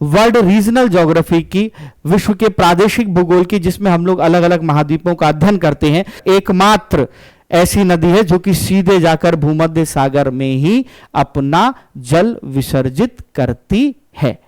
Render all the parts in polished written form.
World regional geography की, विश्व के प्रादेशिक भूगोल की, जिसमें हम लोग अलग अलग महाद्वीपों का अध्ययन करते हैं, एकमात्र ऐसी नदी है जो कि सीधे जाकर भूमध्य सागर में ही अपना जल विसर्जित करती है।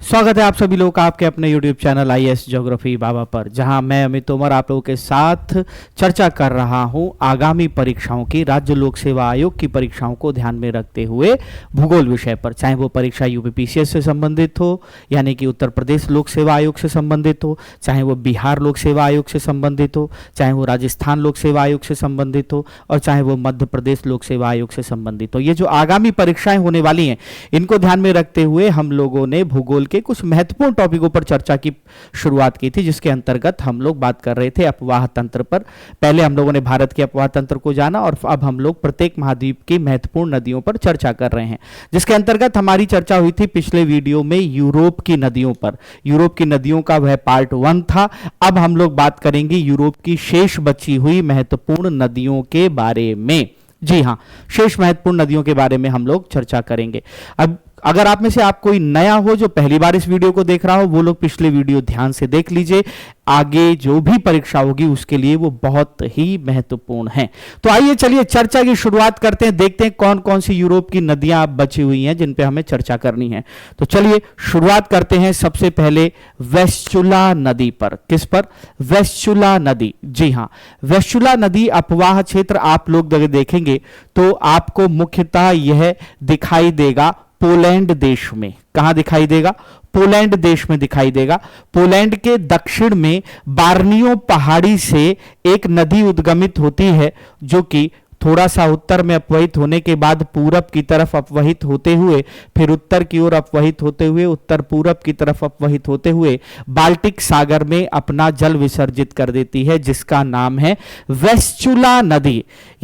स्वागत है आप सभी लोगों का आपके अपने YouTube चैनल IAS ज्योग्राफी बाबा पर, जहां मैं अमित तोमर आप लोगों के साथ चर्चा कर रहा हूं आगामी परीक्षाओं की, राज्य लोक सेवा आयोग की परीक्षाओं को ध्यान में रखते हुए भूगोल विषय पर, चाहे वो परीक्षा UPPCS से संबंधित हो, यानी कि उत्तर प्रदेश लोक सेवा आयोग से संबंधित हो, चाहे वो बिहार लोक सेवा आयोग से संबंधित हो, चाहे वो राजस्थान लोक सेवा आयोग से संबंधित हो, और चाहे वो मध्य प्रदेश लोक सेवा आयोग से संबंधित हो। ये जो आगामी परीक्षाएं होने वाली हैं, इनको ध्यान में रखते हुए हम लोगों ने भूगोल के कुछ महत्वपूर्ण टॉपिकों पर चर्चा की शुरुआत की थी, जिसके अंतर्गत हम लोग बात कर रहे थे अपवाह तंत्र पर। पहले हम लोगों ने भारत के अपवाह तंत्र को जाना, और अब हम लोग प्रत्येक महाद्वीप की महत्वपूर्ण नदियों पर चर्चा कर रहे हैं, जिसके अंतर्गत हमारी चर्चा हुई थी पिछले वीडियो में यूरोप की नदियों पर। यूरोप की नदियों का वह पार्ट 1 था। अब हम लोग बात करेंगे यूरोप की शेष बची हुई महत्वपूर्ण नदियों के बारे में। जी हाँ, शेष महत्वपूर्ण नदियों के बारे में हम लोग चर्चा करेंगे। अब अगर आप में से आप कोई नया हो जो पहली बार इस वीडियो को देख रहा हो, वो लोग पिछले वीडियो ध्यान से देख लीजिए। आगे जो भी परीक्षा होगी उसके लिए वो बहुत ही महत्वपूर्ण है। तो आइए चलिए चर्चा की शुरुआत करते हैं, देखते हैं कौन कौन सी यूरोप की नदियां बची हुई हैं जिन पे हमें चर्चा करनी है। तो चलिए शुरुआत करते हैं सबसे पहले वेस्चुला नदी पर। किस पर? वेस्चुला नदी। जी हाँ, वेस्चुला नदी अपवाह क्षेत्र आप लोग देखेंगे तो आपको मुख्यतः यह दिखाई देगा पोलैंड देश में। कहां दिखाई देगा? पोलैंड देश में दिखाई देगा। पोलैंड के दक्षिण में बार्नियो पहाड़ी से एक नदी उद्गमित होती है, जो कि थोड़ा सा उत्तर में अपवहित होने के बाद पूरब की तरफ अपवहित होते हुए, फिर उत्तर की ओर अपवहित होते हुए, उत्तर पूरब की तरफ अपवहित होते हुए बाल्टिक सागर में अपना जल विसर्जित कर देती है, जिसका नाम है वेस्चुला नदी।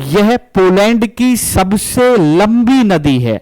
यह पोलैंड की सबसे लंबी नदी है,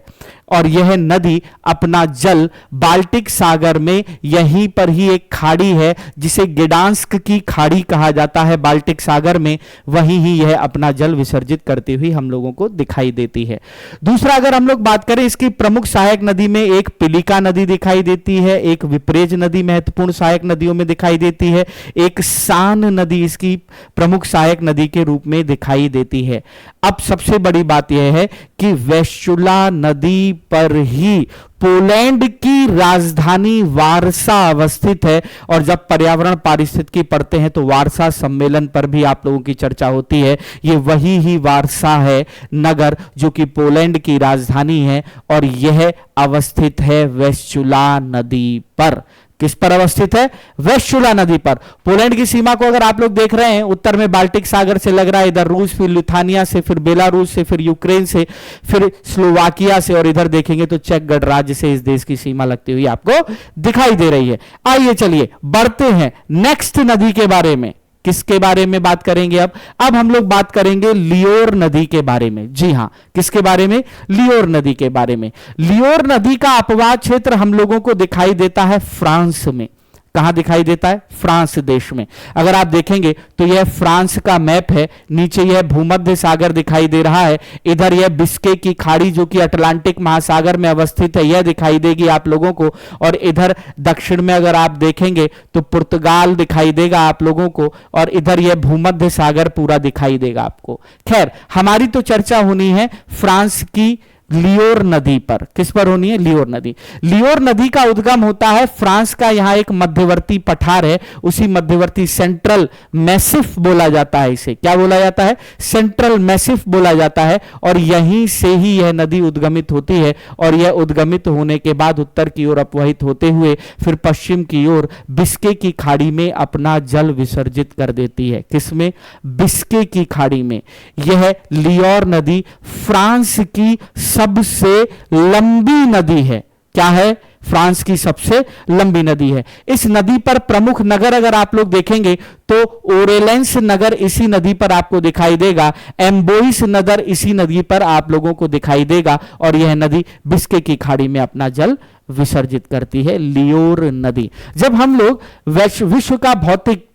और यह नदी अपना जल बाल्टिक सागर में, यहीं पर ही एक खाड़ी है जिसे गिडांस्क की खाड़ी कहा जाता है बाल्टिक सागर में, वहीं ही यह अपना जल विसर्जित करती हुई हम लोगों को दिखाई देती है। दूसरा, अगर हम लोग बात करें इसकी प्रमुख सहायक नदी में, एक पिलिका नदी दिखाई देती है, एक विप्रेज नदी महत्वपूर्ण सहायक नदियों में दिखाई देती है, एक सान नदी इसकी प्रमुख सहायक नदी के रूप में दिखाई देती है। अब सबसे बड़ी बात यह है कि वेस्चुला नदी पर ही पोलैंड की राजधानी वारसा अवस्थित है, और जब पर्यावरण पारिस्थितिकी पढ़ते हैं तो वारसा सम्मेलन पर भी आप लोगों की चर्चा होती है। ये वही ही वारसा है नगर जो कि पोलैंड की राजधानी है, और यह अवस्थित है वेस्चुला नदी पर। किस पर अवस्थित है? वेस्चुला नदी पर। पोलैंड की सीमा को अगर आप लोग देख रहे हैं, उत्तर में बाल्टिक सागर से लग रहा है, इधर रूस, फिर लिथुआनिया से, फिर बेलारूस से, फिर यूक्रेन से, फिर स्लोवाकिया से, और इधर देखेंगे तो चेक गणराज्य से इस देश की सीमा लगती हुई आपको दिखाई दे रही है। आइए चलिए बढ़ते हैं नेक्स्ट नदी के बारे में। किसके बारे में बात करेंगे? अब हम लोग बात करेंगे लियोर नदी के बारे में। जी हां, किसके बारे में? लियोर नदी के बारे में। लियोर नदी का अपवाह क्षेत्र हम लोगों को दिखाई देता है फ्रांस में। कहां दिखाई देता है? फ्रांस देश में। अगर आप देखेंगे तो यह फ्रांस का मैप है, नीचे यह भूमध्य सागर दिखाई दे रहा है, इधर यह बिस्के की खाड़ी जो कि अटलांटिक महासागर में अवस्थित है यह दिखाई देगी आप लोगों को, और इधर दक्षिण में अगर आप देखेंगे तो पुर्तगाल दिखाई देगा आप लोगों को, और इधर यह भूमध्य सागर पूरा दिखाई देगा आपको। खैर, हमारी तो चर्चा होनी है फ्रांस की लियोर नदी पर। किस पर होनी है? लियोर नदी। लियोर नदी का उद्गम होता है फ्रांस का, यहां एक मध्यवर्ती पठार है, उसी मध्यवर्ती सेंट्रल मैसिफ बोला जाता है। इसे क्या बोला जाता है? सेंट्रल मैसिफ बोला जाता है, और यहीं से ही यह नदी उद्गमित होती है, और यह उद्गमित होने के बाद उत्तर की ओर अपवहित होते हुए फिर पश्चिम की ओर बिस्के की खाड़ी में अपना जल विसर्जित कर देती है। किसमें? बिस्के की खाड़ी में। यह लियोर नदी फ्रांस की सबसे लंबी नदी है। क्या है? फ्रांस की सबसे लंबी नदी है। इस नदी पर प्रमुख नगर अगर आप लोग देखेंगे तो ओरेलेंस नगर इसी नदी पर आपको दिखाई देगा, एम्बोइस नगर इसी नदी पर आप लोगों को दिखाई देगा, और यह नदी बिस्के की खाड़ी में अपना जल विसर्जित करती है, लियोर नदी। जब हम लोग विश्व का भौतिक,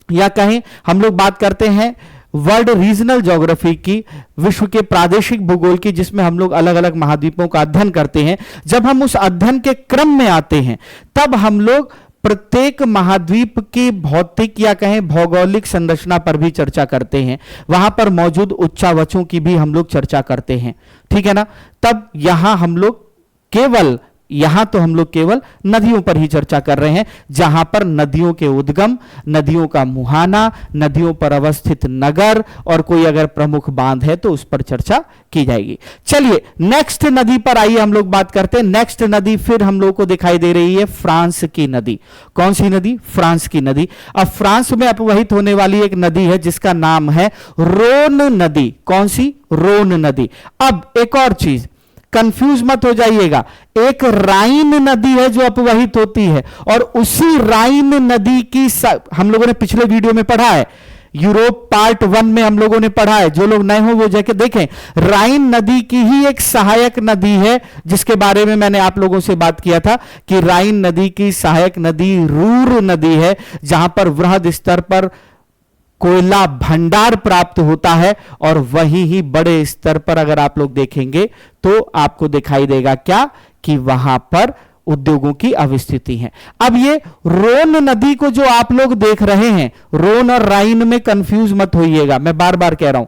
या कहें हम लोग बात करते हैं वर्ल्ड रीजनल ज्योग्राफी की, विश्व के प्रादेशिक भूगोल की, जिसमें हम लोग अलग अलग महाद्वीपों का अध्ययन करते हैं, जब हम उस अध्ययन के क्रम में आते हैं तब हम लोग प्रत्येक महाद्वीप की भौतिक या कहें भौगोलिक संरचना पर भी चर्चा करते हैं, वहां पर मौजूद उच्चावचों की भी हम लोग चर्चा करते हैं, ठीक है ना। तब यहां हम लोग केवल नदियों पर ही चर्चा कर रहे हैं, जहां पर नदियों के उद्गम, नदियों का मुहाना, नदियों पर अवस्थित नगर और कोई अगर प्रमुख बांध है तो उस पर चर्चा की जाएगी। चलिए नेक्स्ट नदी पर आइए हम लोग बात करते हैं। नेक्स्ट नदी फिर हम लोग को दिखाई दे रही है फ्रांस की नदी। कौन सी नदी? फ्रांस की नदी। अब फ्रांस में अपवहित होने वाली एक नदी है जिसका नाम है रोन नदी। कौन सी? रोन नदी। अब एक और चीज, कंफ्यूज मत हो जाइएगा, एक राइन नदी है जो अपवहित होती है और उसी राइन नदी की हम लोगों ने पिछले वीडियो में पढ़ा है, यूरोप पार्ट 1 में हम लोगों ने पढ़ा है। जो लोग नए हो वो जाके देखें। राइन नदी की ही एक सहायक नदी है जिसके बारे में मैंने आप लोगों से बात किया था कि राइन नदी की सहायक नदी रूर नदी है, जहां पर वृहद स्तर पर कोयला भंडार प्राप्त होता है और वहीं ही बड़े स्तर पर अगर आप लोग देखेंगे तो आपको दिखाई देगा क्या कि वहां पर उद्योगों की अवस्थिति है। अब ये रोन नदी को जो आप लोग देख रहे हैं, रोन और राइन में कंफ्यूज मत होइएगा, मैं बार बार कह रहा हूं।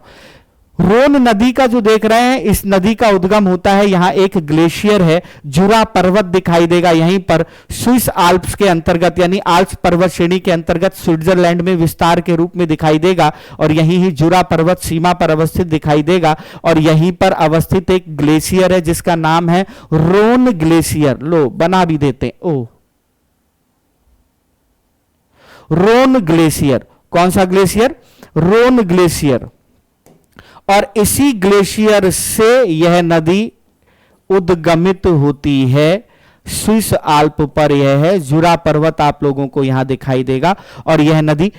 रोन नदी का जो देख रहे हैं, इस नदी का उद्गम होता है, यहां एक ग्लेशियर है, जुरा पर्वत दिखाई देगा यहीं पर, स्विस आल्प्स के अंतर्गत यानी आल्प्स पर्वत श्रेणी के अंतर्गत स्विट्जरलैंड में विस्तार के रूप में दिखाई देगा और यहीं ही जुरा पर्वत सीमा पर अवस्थित दिखाई देगा और यहीं पर अवस्थित एक ग्लेशियर है जिसका नाम है रोन ग्लेशियर। लो बना भी देते हैं। ओ रोन ग्लेशियर। कौन सा ग्लेशियर? रोन ग्लेशियर। और इसी ग्लेशियर से यह नदी उद्गमित होती है। स्विस आल्प पर यह है, जुरा पर्वत आप लोगों को यहां दिखाई देगा और यह नदी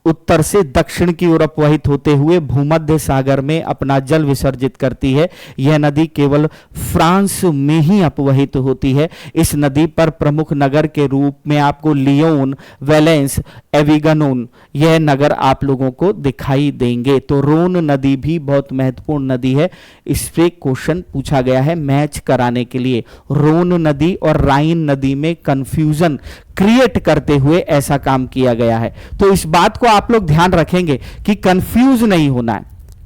उत्तर से दक्षिण की ओर अपवहित होते हुए भूमध्य सागर में अपना जल विसर्जित करती है। यह नदी केवल फ्रांस में ही अपवहित होती है। इस नदी पर प्रमुख नगर के रूप में आपको लियोन, वेलेंस, एविगनोन यह नगर आप लोगों को दिखाई देंगे। तो रोन नदी भी बहुत महत्वपूर्ण नदी है, इस पे क्वेश्चन पूछा गया है मैच कराने के लिए। रोन नदी और राइन नदी में कंफ्यूजन क्रिएट करते हुए ऐसा काम किया गया है। तो इस बात को आप लोग ध्यान रखेंगे कि कंफ्यूज नहीं होना है,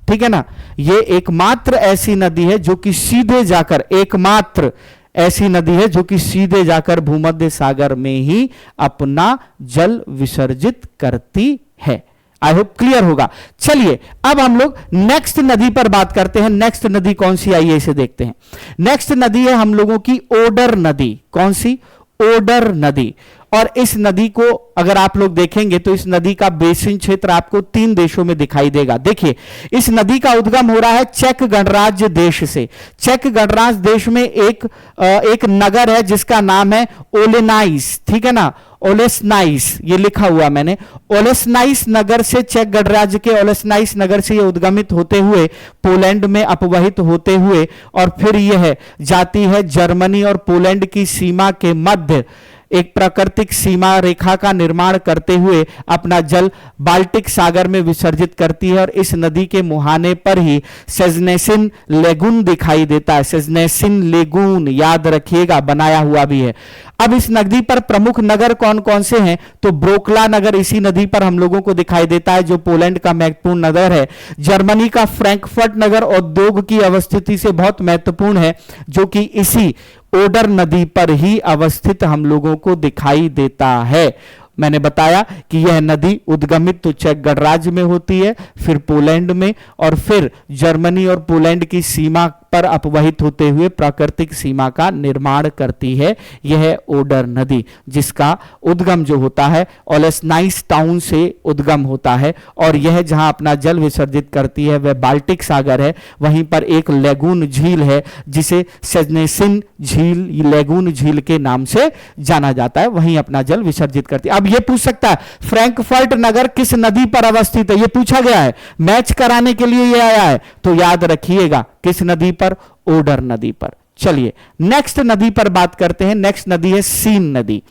ठीक है ना। ये एकमात्र ऐसी नदी है जो कि सीधे जाकर, एकमात्र ऐसी नदी है जो कि सीधे जाकर भूमध्य सागर में ही अपना जल विसर्जित करती है। आई होप क्लियर होगा। चलिए अब हम लोग नेक्स्ट नदी पर बात करते हैं। नेक्स्ट नदी कौन सी, आइए इसे देखते हैं। नेक्स्ट नदी है हम लोगों की ओडर नदी। कौन सी? ओडर नदी। और इस नदी को अगर आप लोग देखेंगे तो इस नदी का बेसिन क्षेत्र आपको 3 देशों में दिखाई देगा। देखिए इस नदी का उद्गम हो रहा है चेक गणराज्य देश से। चेक गणराज्य देश में एक नगर है जिसका नाम है ओलेनाइस, ठीक है ना, ओलेस्नाइस, ये लिखा हुआ मैंने। ओलेस्नाइस नगर से, चेक गणराज्य के ओलेस्नाइस नगर से ये उद्गमित होते हुए पोलैंड में अपवहित होते हुए और फिर यह जाती है जर्मनी और पोलैंड की सीमा के मध्य एक प्राकृतिक सीमा रेखा का निर्माण करते हुए अपना जल बाल्टिक सागर में विसर्जित करती है। और इस नदी के मुहाने पर ही सेजनेसिन लेगून दिखाई देता है। सेजनेसिन लेगून याद रखिएगा, बनाया हुआ भी है। अब इस नदी पर प्रमुख नगर कौन कौन से हैं? तो ब्रोकला नगर इसी नदी पर हम लोगों को दिखाई देता है जो पोलैंड का महत्वपूर्ण नगर है। जर्मनी का फ्रैंकफर्ट नगर उद्योग की अवस्थिति से बहुत महत्वपूर्ण है जो कि इसी ओडर नदी पर ही अवस्थित हम लोगों को दिखाई देता है। मैंने बताया कि यह नदी उद्गमित तो चेक गणराज्य में होती है, फिर पोलैंड में और फिर जर्मनी और पोलैंड की सीमा पर अपवहित होते हुए प्राकृतिक सीमा का निर्माण करती है यह ओडर नदी, जिसका उद्गम जो होता है ओलेस्नाइस टाउन से उद्गम होता है। और यह जहां अपना जल विसर्जित करती है वह बाल्टिक सागर है। वहीं पर एक लेगून झील है जिसे सेजनेसिन झील, लेगून झील के नाम से जाना जाता है, वहीं अपना जल विसर्जित करती है। अब यह पूछ सकता है फ्रैंकफर्ट नगर किस नदी पर अवस्थित है, यह पूछा गया है, मैच कराने के लिए यह आया है। तो याद रखिएगा किस नदी पर? ओडर नदी पर। चलिए नेक्स्ट नदी पर बात करते हैं। नेक्स्ट नदी है सीन नदी।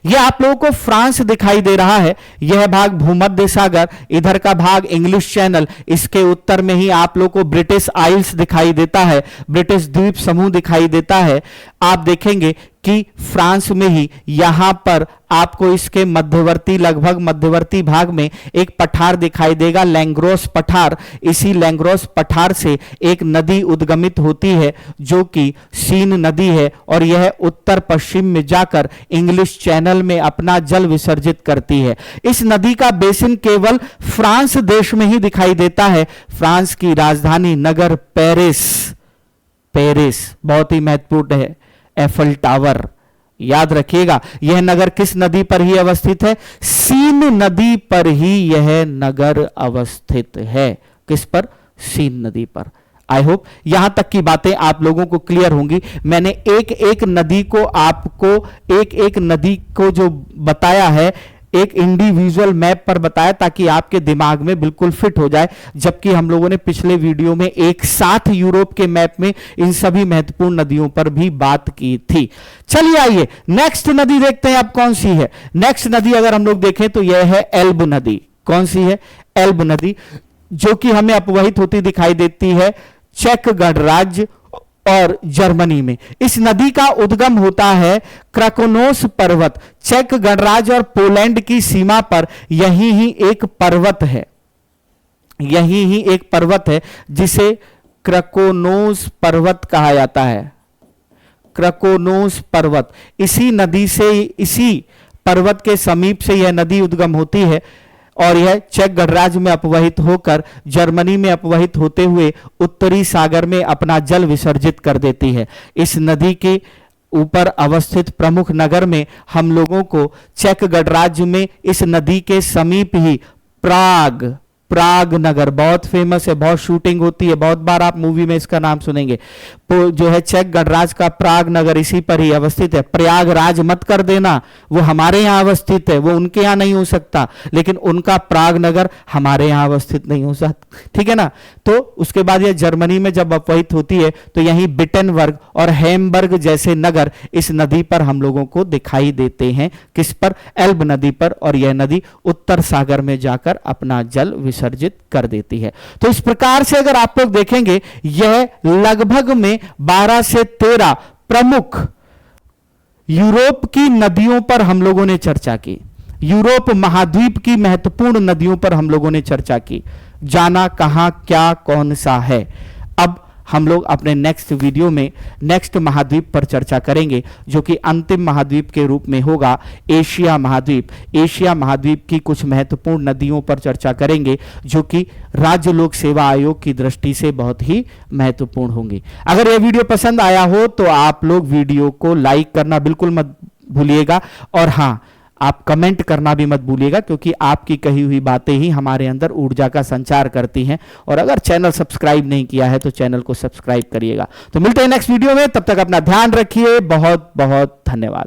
यह आप लोगों को फ्रांस दिखाई दे रहा है, यह भाग भूमध्य सागर, इधर का भाग इंग्लिश चैनल, इसके उत्तर में ही आप लोगों को ब्रिटिश आइल्स दिखाई देता है, ब्रिटिश द्वीप समूह दिखाई देता है। आप देखेंगे कि फ्रांस में ही यहां पर आपको इसके मध्यवर्ती, लगभग मध्यवर्ती भाग में एक पठार दिखाई देगा, लैंग्रोस पठार। इसी लैंग्रोस पठार से एक नदी उद्गमित होती है जो कि सीन नदी है, और यह उत्तर पश्चिम में जाकर इंग्लिश चैनल में अपना जल विसर्जित करती है। इस नदी का बेसिन केवल फ्रांस देश में ही दिखाई देता है। फ्रांस की राजधानी नगर पेरिस, पेरिस बहुत ही महत्वपूर्ण है, एफल टावर याद रखिएगा। यह नगर किस नदी पर ही अवस्थित है? सीन नदी पर ही यह नगर अवस्थित है। किस पर? सीन नदी पर। आई होप यहां तक की बातें आप लोगों को क्लियर होंगी। मैंने एक एक नदी को आपको, एक एक नदी को जो बताया है, एक इंडिविजुअल मैप पर बताया ताकि आपके दिमाग में बिल्कुल फिट हो जाए, जबकि हम लोगों ने पिछले वीडियो में एक साथ यूरोप के मैप में इन सभी महत्वपूर्ण नदियों पर भी बात की थी। चलिए आइए नेक्स्ट नदी देखते हैं अब कौन सी है। नेक्स्ट नदी अगर हम लोग देखें तो यह है एल्ब नदी। कौन सी है? एल्ब नदी, जो कि हमें अपवहित होती दिखाई देती है चेक गणराज्य और जर्मनी में। इस नदी का उद्गम होता है क्रकोनोस पर्वत। चेक गणराज्य और पोलैंड की सीमा पर यही ही एक पर्वत है, यही ही एक पर्वत है जिसे क्रकोनोस पर्वत कहा जाता है। क्रकोनोस पर्वत, इसी नदी से, इसी पर्वत के समीप से यह नदी उद्गम होती है, और यह चेक गणराज्य में अपवहित होकर जर्मनी में अपवहित होते हुए उत्तरी सागर में अपना जल विसर्जित कर देती है। इस नदी के ऊपर अवस्थित प्रमुख नगर में हम लोगों को चेक गणराज्य में इस नदी के समीप ही प्राग, प्राग नगर बहुत फेमस है, बहुत शूटिंग होती है, बहुत बार आप मूवी में इसका नाम सुनेंगे। जो है चेक गणराज्य का प्राग नगर इसी पर ही अवस्थित है। प्रयागराज मत कर देना, वो हमारे यहां अवस्थित है, वो उनके यहां नहीं हो सकता, लेकिन उनका प्राग नगर हमारे यहां अवस्थित नहीं हो सकता, ठीक है ना। तो उसके बाद यह जर्मनी में जब अपवहित होती है तो यहीं बिटेनबर्ग और हैमबर्ग जैसे नगर इस नदी पर हम लोगों को दिखाई देते हैं। किस पर? एल्ब नदी पर, और यह नदी उत्तर सागर में जाकर अपना जल विसर्जित कर देती है। तो इस प्रकार से अगर आप लोग देखेंगे, यह लगभग में 12 से 13 प्रमुख यूरोप की नदियों पर हम लोगों ने चर्चा की। यूरोप महाद्वीप की महत्वपूर्ण नदियों पर हम लोगों ने चर्चा की, जाना कहां क्या कौन सा है। अब हम लोग अपने नेक्स्ट वीडियो में नेक्स्ट महाद्वीप पर चर्चा करेंगे, जो कि अंतिम महाद्वीप के रूप में होगा एशिया महाद्वीप। एशिया महाद्वीप की कुछ महत्वपूर्ण नदियों पर चर्चा करेंगे, जो कि राज्य लोक सेवा आयोग की दृष्टि से बहुत ही महत्वपूर्ण होंगी। अगर यह वीडियो पसंद आया हो तो आप लोग वीडियो को लाइक करना बिल्कुल मत भूलिएगा, और हां, आप कमेंट करना भी मत भूलिएगा, क्योंकि आपकी कही हुई बातें ही हमारे अंदर ऊर्जा का संचार करती हैं। और अगर चैनल सब्सक्राइब नहीं किया है तो चैनल को सब्सक्राइब करिएगा। तो मिलते हैं नेक्स्ट वीडियो में, तब तक अपना ध्यान रखिए। बहुत बहुत धन्यवाद।